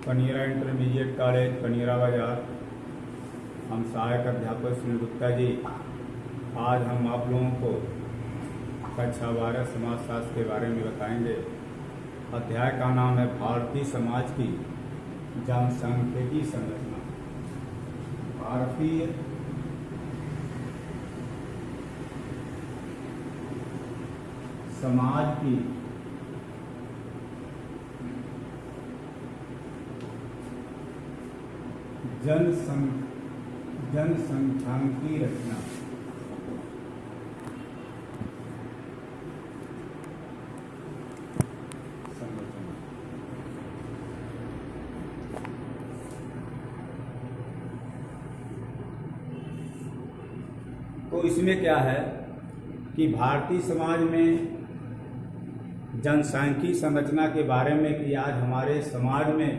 पनीरा intermediate college पनीरा बाजार। हम सहायक अध्यापक सुनील गुप्ता जी। आज हम आप लोगों को कक्षा 12 समाजशास्त्र के बारे में बताएंगे। अध्याय का नाम है भारतीय समाज की जनसांख्यिकी संरचना। भारतीय समाज की जनसंख्यांकी रचना। तो इसमें क्या है कि भारतीय समाज में जनसांख्यिकी संरचना के बारे में कि आज हमारे समाज में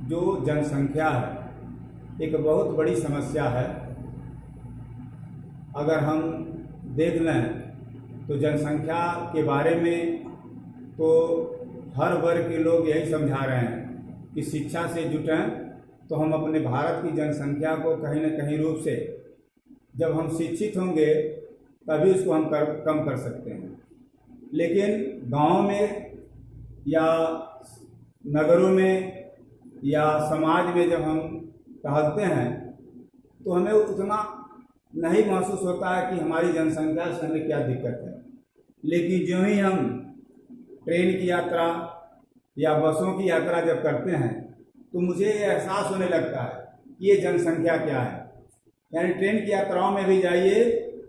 जो जनसंख्या है एक बहुत बड़ी समस्या है। अगर हम देख लें तो जनसंख्या के बारे में तो हर वर्ग के लोग यही समझा रहे हैं कि शिक्षा से जुटें तो हम अपने भारत की जनसंख्या को कहीं न कहीं रूप से जब हम शिक्षित होंगे तभी उसको हम कम कर सकते हैं। लेकिन गाँव में या नगरों में या समाज में जब हम टहलते हैं तो हमें उतना नहीं महसूस होता है कि हमारी जनसंख्या से हमें क्या दिक्कत है। लेकिन जो ही हम ट्रेन की यात्रा या बसों की यात्रा जब करते हैं तो मुझे ये एहसास होने लगता है कि ये जनसंख्या क्या है। यानी ट्रेन की यात्राओं में भी जाइए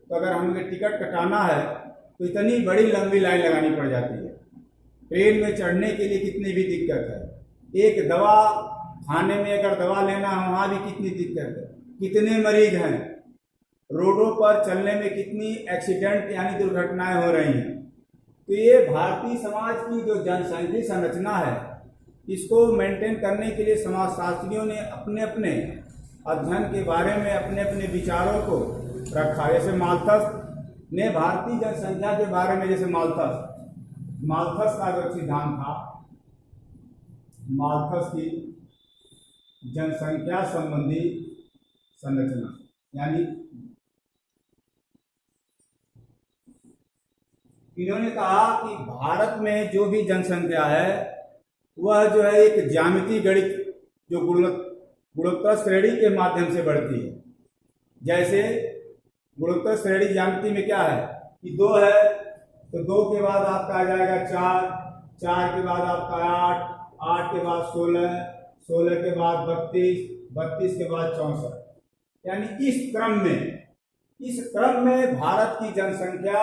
तो अगर हमें टिकट कटाना है तो इतनी बड़ी लंबी लाइन लगानी पड़ जाती है। ट्रेन में चढ़ने के लिए कितनी भी दिक्कत है। एक दवा खाने में अगर दवा लेना है वहाँ भी कितनी दिक्कत है, कितने मरीज हैं, रोडों पर चलने में कितनी एक्सीडेंट यानी दुर्घटनाएं हो रही हैं। तो ये भारतीय समाज की जो जनसांख्यिकी संरचना है इसको मेंटेन करने के लिए समाजशास्त्रियों ने अपने अपने अध्ययन के बारे में अपने अपने विचारों को रखा। जैसे माल्थस ने भारतीय जनसंख्या के बारे में, जैसे माल्थस का जो सिद्धांत था, माल्थस की जनसंख्या संबंधी संरचना, यानी इन्होंने कहा कि भारत में जो भी जनसंख्या है वह जो है एक ज्यामितीय गणित जो गुणोत्तर श्रेणी के माध्यम से बढ़ती है। जैसे गुणोत्तर श्रेणी ज्यामिति में क्या है कि 2 है तो 2 के बाद आपका आ जाएगा 4, 4 के बाद आपका 8, 8 के बाद 16, 16 के बाद 32, 32 के बाद 64। यानी इस क्रम में भारत की जनसंख्या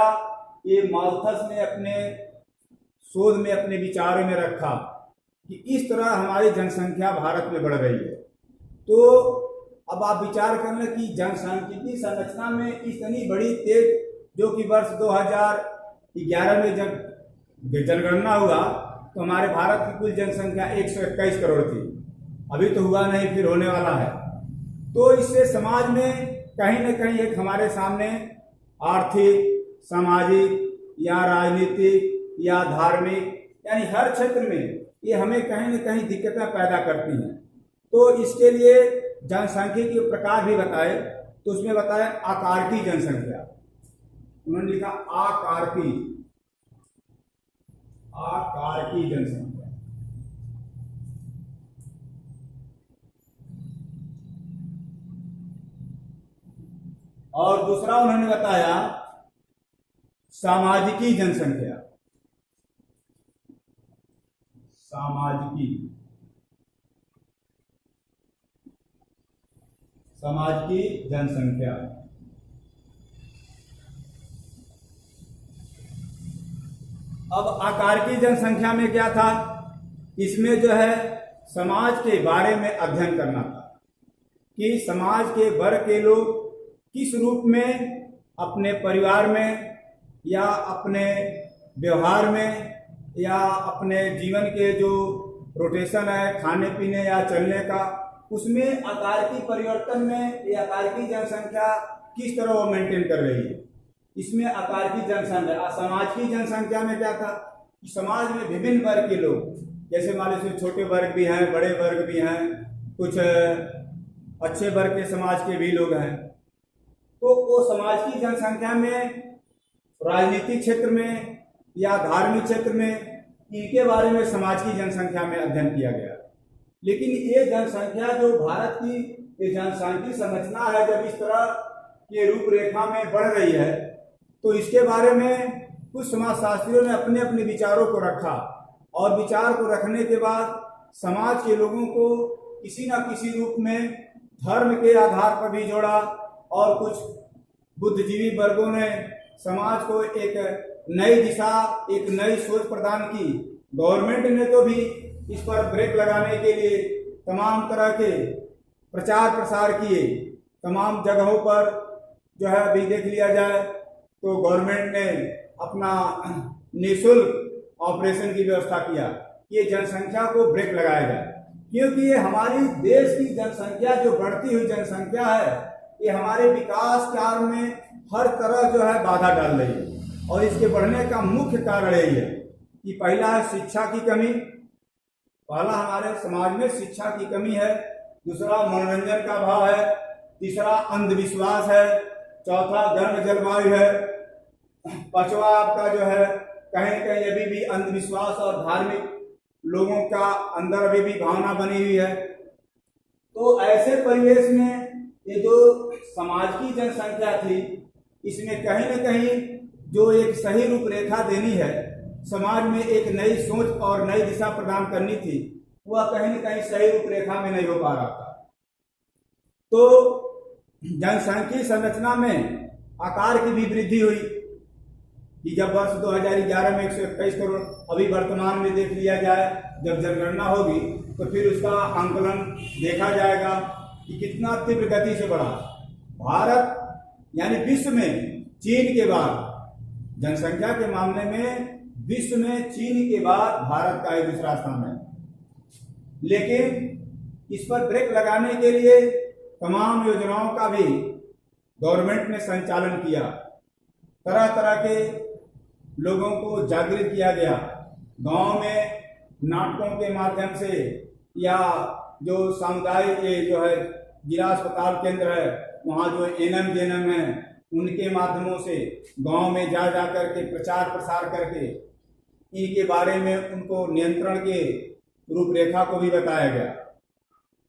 ये माल्थस ने अपने शोध में अपने विचारों में रखा कि इस तरह हमारी जनसंख्या भारत में बढ़ रही है। तो अब आप विचार कर लें कि जनसांख्यिकी संरचना में इतनी बड़ी तेज, जो कि वर्ष 2011 में जब जनगणना हुआ तो हमारे भारत की कुल जनसंख्या 121 करोड़ थी। अभी तो हुआ नहीं, फिर होने वाला है। तो इससे समाज में कहीं न कहीं एक हमारे सामने आर्थिक, सामाजिक या राजनीतिक या धार्मिक यानी हर क्षेत्र में ये हमें कहीं न कहीं दिक्कतें पैदा करती हैं। तो इसके लिए जनसांख्यिकी के प्रकार भी बताए तो उसमें बताया आकारकी जनसंख्या। उन्होंने लिखा आकारकी जनसंख्या। और दूसरा उन्होंने बताया सामाजिकी जनसंख्या। समाज की जनसंख्या। अब आकार की जनसंख्या में क्या था, इसमें जो है समाज के बारे में अध्ययन करना था कि समाज के वर्ग के लोग किस रूप में अपने परिवार में या अपने व्यवहार में या अपने जीवन के जो रोटेशन है खाने पीने या चलने का, उसमें आकार की परिवर्तन में ये आकार की जनसंख्या किस तरह वो मेंटेन कर रही है। इसमें आकार की जनसंख्या, समाज की जनसंख्या में क्या था कि समाज में विभिन्न वर्ग के लोग जैसे मान लीजिए छोटे वर्ग भी हैं, बड़े वर्ग भी हैं, कुछ अच्छे वर्ग के समाज के भी लोग हैं। तो वो समाज की जनसंख्या में राजनीतिक क्षेत्र में या धार्मिक क्षेत्र में इनके बारे में समाज की जनसंख्या में अध्ययन किया गया। लेकिन ये जनसंख्या जो भारत की ये जनसांख्यिकी संरचना है, जब इस तरह के रूपरेखा में बढ़ रही है, तो इसके बारे में कुछ समाजशास्त्रियों ने अपने अपने विचारों को रखा और विचार को रखने के बाद समाज के लोगों को किसी न किसी रूप में धर्म के आधार पर भी जोड़ा और कुछ बुद्धिजीवी वर्गों ने समाज को एक नई दिशा, एक नई सोच प्रदान की। गवर्नमेंट ने तो भी इस पर ब्रेक लगाने के लिए तमाम तरह के प्रचार प्रसार किए। तमाम जगहों पर जो है अभी देख लिया जाए तो गवर्नमेंट ने अपना निःशुल्क ऑपरेशन की व्यवस्था किया कि ये जनसंख्या को ब्रेक लगाया जाए, क्योंकि ये हमारी देश की जनसंख्या जो बढ़ती हुई जनसंख्या है, ये हमारे विकास कार्य में हर तरह जो है बाधा डाल रही है। और इसके बढ़ने का मुख्य कारण यही है कि पहला है शिक्षा की कमी। पहला हमारे समाज में शिक्षा की कमी है, दूसरा मनोरंजन का अभाव है, तीसरा अंधविश्वास है, चौथा गर्म जलवायु है, पांचवा आपका जो है कहीं न कहीं अभी भी अंधविश्वास और धार्मिक लोगों का अंदर अभी भी भावना बनी हुई है। तो ऐसे परिवेश में ये जो समाज की जनसंख्या थी, इसमें कहीं न कहीं जो एक सही रूपरेखा देनी है, समाज में एक नई सोच और नई दिशा प्रदान करनी थी, वह कहीं न कहीं सही रूपरेखा में नहीं हो पा रहा था। तो जनसांख्यिकी संरचना में आकार की भी वृद्धि हुई कि जब वर्ष 2011 में 121 करोड़, अभी वर्तमान में देख लिया जाए, जब जनगणना होगी तो फिर उसका आंकलन देखा जाएगा कि कितना तीव्र गति से बढ़ा। भारत यानी विश्व में चीन के बाद, जनसंख्या के मामले में विश्व में चीन के बाद भारत का एक दूसरा स्थान है। लेकिन इस पर ब्रेक लगाने के लिए तमाम योजनाओं का भी गवर्नमेंट ने संचालन किया। तरह तरह के लोगों को जागृत किया गया। गांव में नाटकों के माध्यम से या जो सामुदायिक जो है जिला अस्पताल केंद्र है, वहाँ जो एनएम जेएनएम है, उनके माध्यमों से गांव में जा करके प्रचार प्रसार करके इनके बारे में उनको नियंत्रण के रूपरेखा को भी बताया गया।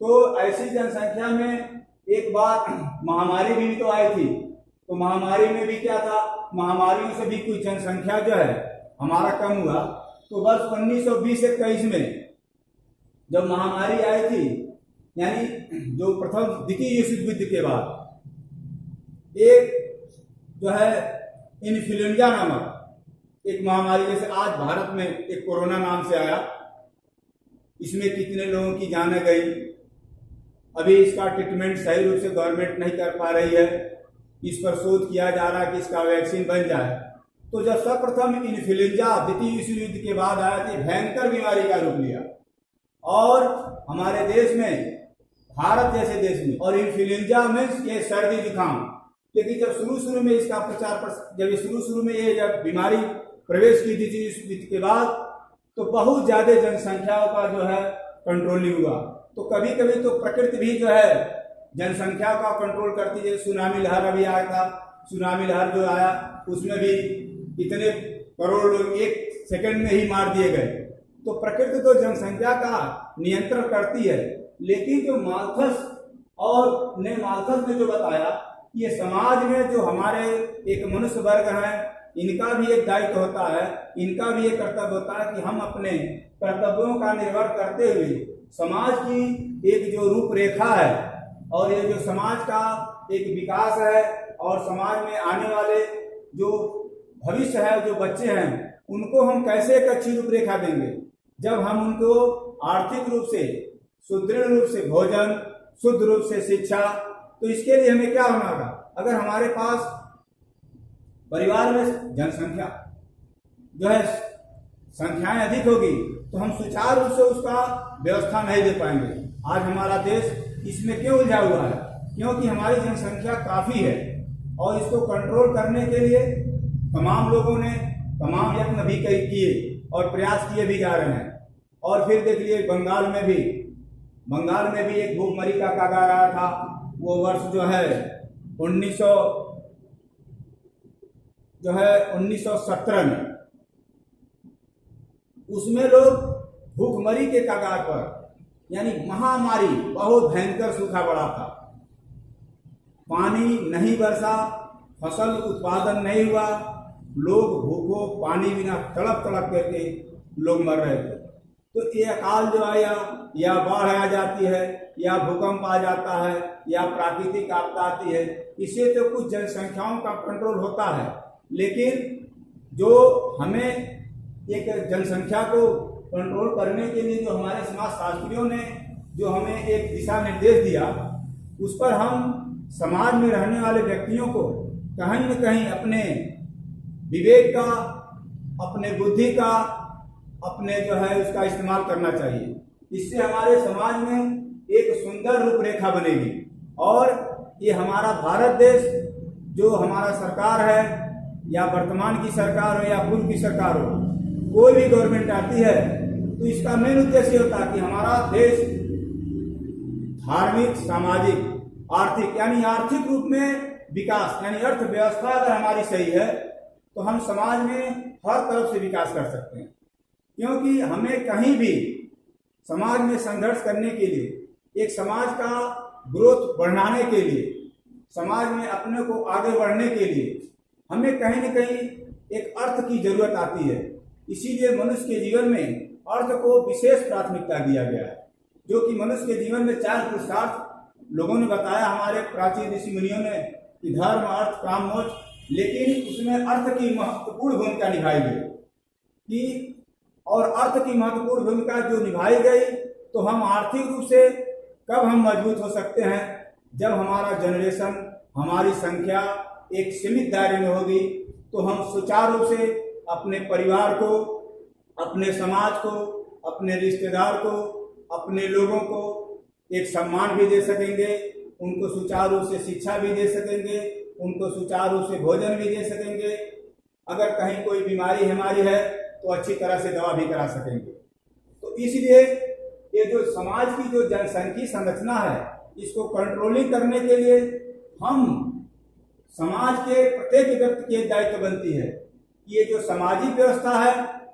तो ऐसी जनसंख्या में एक बार महामारी भी तो आई थी। तो महामारी में भी क्या था, महामारियों से भी कुछ जनसंख्या जो है हमारा कम हुआ। तो वर्ष 1920-21 में जब महामारी आई थी, यानी जो प्रथम द्वितीय विश्व युद्ध के बाद एक जो है इन्फ्लुएंजा नामक एक महामारी, जैसे आज भारत में एक कोरोना नाम से आया, इसमें कितने लोगों की जानें गई। अभी इसका ट्रीटमेंट सही रूप से गवर्नमेंट नहीं कर पा रही है। इस पर शोध किया जा रहा है कि इसका वैक्सीन बन जाए। तो जब सर्वप्रथम इन्फ्लुएंजा द्वितीय विश्व युद्ध के बाद आया थी, भयंकर बीमारी का रूप लिया और हमारे देश में, भारत जैसे देश में, और इन्फ्लुएंजा में ये सर्दी जुकाम। लेकिन जब शुरू में इसका जब शुरू में ये जब बीमारी प्रवेश की द्वितीय विश्व युद्ध के बाद, तो बहुत ज्यादा जनसंख्या का जो है कंट्रोलिंग हुआ। तो कभी कभी तो प्रकृति भी जो है जनसंख्या का कंट्रोल करती है। सुनामी लहर अभी आया था, सुनामी लहर जो आया उसमें भी इतने करोड़ लोग एक सेकंड में ही मार दिए गए। तो प्रकृति तो जनसंख्या का नियंत्रण करती है। लेकिन जो माल्थस ने जो बताया, ये समाज में जो हमारे एक मनुष्य वर्ग है, इनका भी एक दायित्व होता है, इनका भी एक कर्तव्य होता है कि हम अपने कर्तव्यों का निर्वहन करते हुए समाज की एक जो रूपरेखा है और ये जो समाज का एक विकास है और समाज में आने वाले जो भविष्य है, जो बच्चे हैं, उनको हम कैसे एक अच्छी रूपरेखा देंगे, जब हम उनको आर्थिक रूप से सुदृढ़ रूप से भोजन, शुद्ध रूप से शिक्षा। तो इसके लिए हमें क्या होना होगा, अगर हमारे पास परिवार में जनसंख्या जो है संख्याएं अधिक होगी तो हम सुचारू रूप से उसका व्यवस्था नहीं दे पाएंगे। आज हमारा देश इसमें क्यों उलझा हुआ है, क्योंकि हमारी जनसंख्या काफी है और इसको कंट्रोल करने के लिए तमाम लोगों ने तमाम यत्न भी किए और प्रयास किए भी जा रहे हैं। और फिर देख लिए बंगाल में भी एक भूखमरी का कगार आया था। वो वर्ष जो है 1917 में, उसमें लोग भूखमरी के कगार पर, यानी महामारी, बहुत भयंकर सूखा पड़ा था, पानी नहीं बरसा, फसल उत्पादन नहीं हुआ, लोग भूखों पानी बिना तड़प तड़प करके लोग मर रहे थे। तो ये अकाल जो आया, या बाढ़ आ जाती है, या भूकंप आ जाता है, या प्राकृतिक आपदा आती है, इससे तो कुछ जनसंख्याओं का कंट्रोल होता है, लेकिन जो हमें एक जनसंख्या को कंट्रोल करने के लिए जो हमारे समाज शास्त्रियों ने जो हमें एक दिशा निर्देश दिया, उस पर हम समाज में रहने वाले व्यक्तियों को कहीं न कहीं अपने विवेक का, अपने बुद्धि का, अपने जो है उसका इस्तेमाल करना चाहिए। इससे हमारे समाज में एक सुंदर रूपरेखा बनेगी, और ये हमारा भारत देश, जो हमारा सरकार है, या वर्तमान की सरकार हो या पूर्व की सरकार हो, कोई भी गवर्नमेंट आती है तो इसका मेन उद्देश्य होता है कि हमारा देश धार्मिक, सामाजिक, आर्थिक, यानी आर्थिक रूप में विकास, यानी अर्थव्यवस्था अगर हमारी सही है तो हम समाज में हर तरफ से विकास कर सकते हैं। क्योंकि हमें कहीं भी समाज में संघर्ष करने के लिए, एक समाज का ग्रोथ बढ़ाने के लिए, समाज में अपने को आगे बढ़ने के लिए हमें कहीं न कहीं एक अर्थ की जरूरत आती है। इसीलिए मनुष्य के जीवन में अर्थ को विशेष प्राथमिकता दिया गया है, जो कि मनुष्य के जीवन में 4 पुरुषार्थ लोगों ने बताया, हमारे प्राचीन ऋषि मुनियों ने, कि धर्म, अर्थ, काम, मोक्ष, लेकिन उसमें अर्थ की महत्वपूर्ण भूमिका निभाई गई कि, और अर्थ की महत्वपूर्ण भूमिका जो निभाई गई, तो हम आर्थिक रूप से कब हम मजबूत हो सकते हैं, जब हमारा जनरेशन, हमारी संख्या एक सीमित दायरे में होगी, तो हम सुचारू रूप से अपने परिवार को, अपने समाज को, अपने रिश्तेदार को, अपने लोगों को एक सम्मान भी दे सकेंगे, उनको सुचारू रूप से शिक्षा भी दे सकेंगे, उनको सुचारू रूप से भोजन भी दे सकेंगे। अगर कहीं कोई बीमारी हमारी है तो अच्छी तरह से दवा भी करा सकेंगे। तो इसलिए ये जो समाज की जो जनसांख्यिकी संरचना है, इसको कंट्रोलिंग करने के लिए हम समाज के प्रत्येक व्यक्ति की दायित्व बनती है। ये जो सामाजिक व्यवस्था है,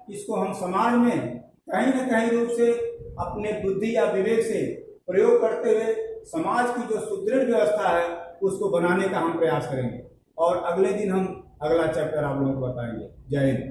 इसको हम समाज में कहीं न कहीं रूप से अपने बुद्धि या विवेक से प्रयोग करते हुए समाज की जो सुदृढ़ व्यवस्था है उसको बनाने का हम प्रयास करेंगे, और अगले दिन हम अगला चैप्टर आप लोगों को बताएंगे। जय हिंद।